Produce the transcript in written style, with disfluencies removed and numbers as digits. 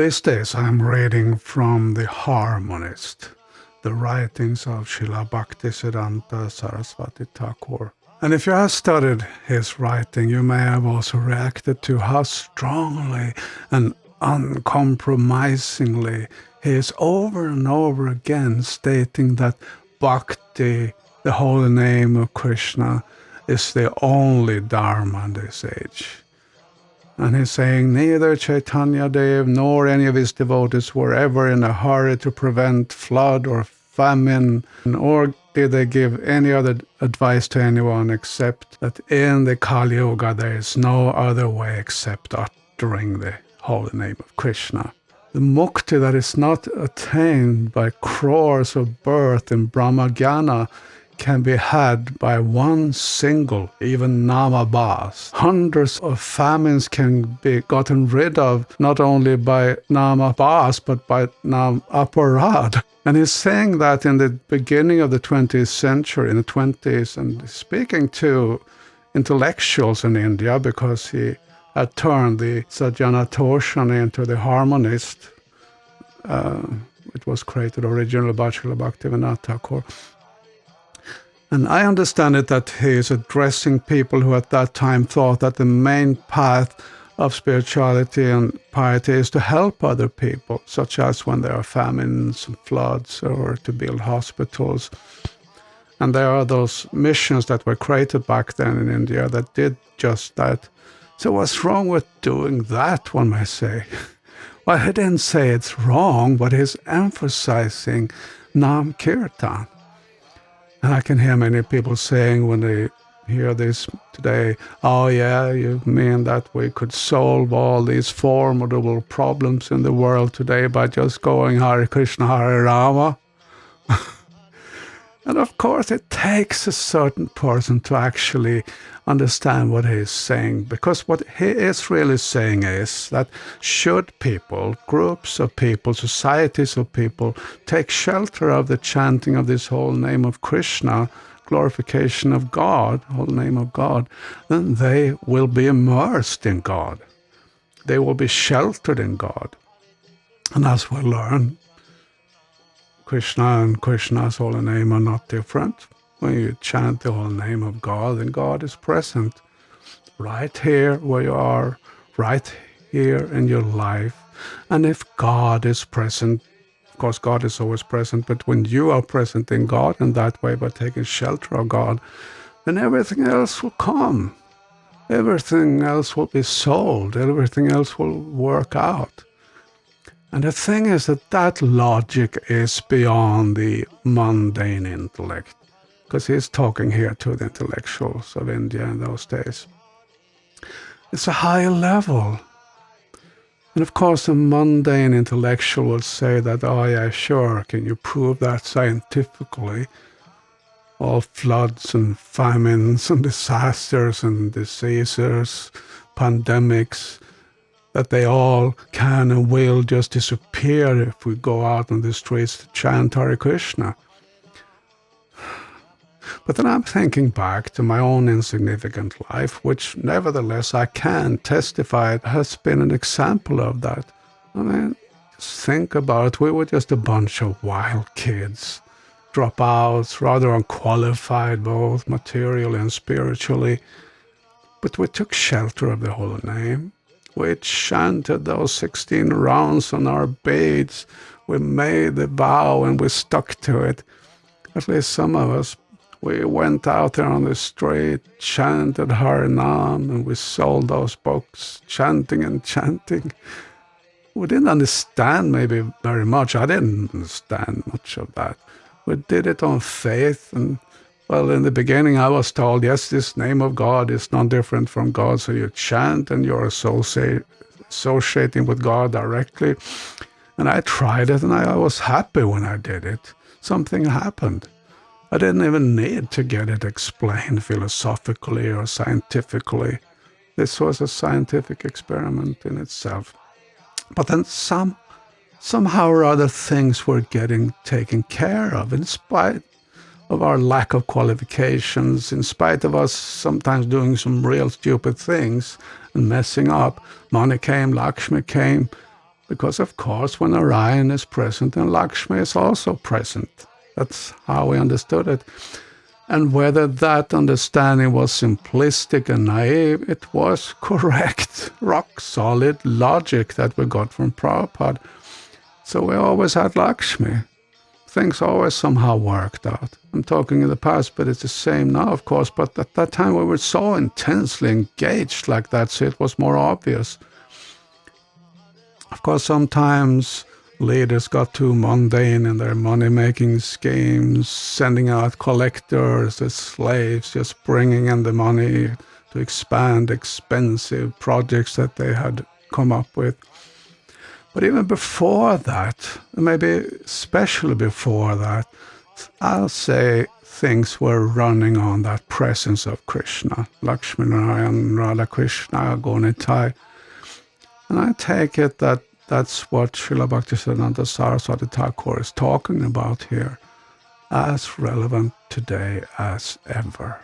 These days I'm reading from the Harmonist, the writings of Srila Bhaktisiddhanta Sarasvati Thakura. And if you have studied his writing, you may have also reacted to how strongly and uncompromisingly he is over and over again stating that Bhakti, the holy name of Krishna, is the only Dharma in this age. And he's saying neither Chaitanya Dev nor any of his devotees were ever in a hurry to prevent flood or famine, nor did they give any other advice to anyone except that in the Kali Yuga there is no other way except uttering the holy name of Krishna. The mukti that is not attained by crores of birth in Brahmajnana can be had by one single, even namabhasa. Hundreds of famines can be gotten rid of not only by namabhasa but by namaparadha. And he's saying that in the beginning of the 20th century, in the 20s, and speaking to intellectuals in India because he had turned the Sajjana Toshani into the Harmonist. It was created originally by Srila Bhaktivinoda Thakura. And I understand it that he is addressing people who at that time thought that the main path of spirituality and piety is to help other people, such as when there are famines and floods, or to build hospitals. And there are those missions that were created back then in India that did just that. So what's wrong with doing that, one may say? Well, he didn't say it's wrong, but he's emphasizing Nam Kirtan. And I can hear many people saying when they hear this today, oh yeah, you mean that we could solve all these formidable problems in the world today by just going Hare Krishna, Hare Rama? And of course it takes a certain person to actually understand what he is saying, because what he is really saying is that should people, groups of people, societies of people take shelter of the chanting of this whole name of Krishna, glorification of God, whole name of God, then they will be immersed in God. They will be sheltered in God. And as we learn, Krishna and Krishna's holy name are not different. When you chant the whole name of God, then God is present right here where you are, right here in your life. And if God is present, of course God is always present, but when you are present in God in that way by taking shelter of God, then everything else will come. Everything else will be solved. Everything else will work out. And the thing is that logic is beyond the mundane intellect, because he's talking here to the intellectuals of India in those days. It's a higher level. And of course the mundane intellectual will say that, oh yeah, sure, can you prove that scientifically? All floods and famines and disasters and diseases, pandemics, that they all can and will just disappear if we go out on the streets to chant Hare Krishna. But then I'm thinking back to my own insignificant life, which nevertheless I can testify has been an example of that. I mean, just think about it. We were just a bunch of wild kids, dropouts, rather unqualified both materially and spiritually. But we took shelter of the holy name. We chanted those 16 rounds on our beads. We made the vow and we stuck to it. At least some of us. We went out there on the street, chanted Hare Nam, and we sold those books, chanting and chanting. We didn't understand maybe very much. I didn't understand much of that. We did it on faith, and well, in the beginning I was told, yes, this name of God is not different from God, so you chant and you're associating with God directly. And I tried it, and I was happy when I did it. Something happened. I didn't even need to get it explained philosophically or scientifically. This was a scientific experiment in itself. But then somehow or other things were getting taken care of in spite of our lack of qualifications, in spite of us sometimes doing some real stupid things and messing up. Money came, Lakshmi came, Because, of course, when Narayan is present, then Lakshmi is also present. That's how we understood it. And whether that understanding was simplistic and naive, it was correct, rock-solid logic that we got from Prabhupada. So we always had Lakshmi. Things always somehow worked out. I'm talking in the past, but it's the same now, of course. But at that time, we were so intensely engaged like that, so it was more obvious. Of course, sometimes leaders got too mundane in their money-making schemes, sending out collectors as slaves, just bringing in the money to expand expensive projects that they had come up with. But even before that, maybe especially before that, I'll say things were running on that presence of Krishna, Lakshmi Narayan, Radha Krishna, Gonitai. And I take it that that's what Srila Bhaktisiddhanta Sarasvati Thakura is talking about here, as relevant today as ever.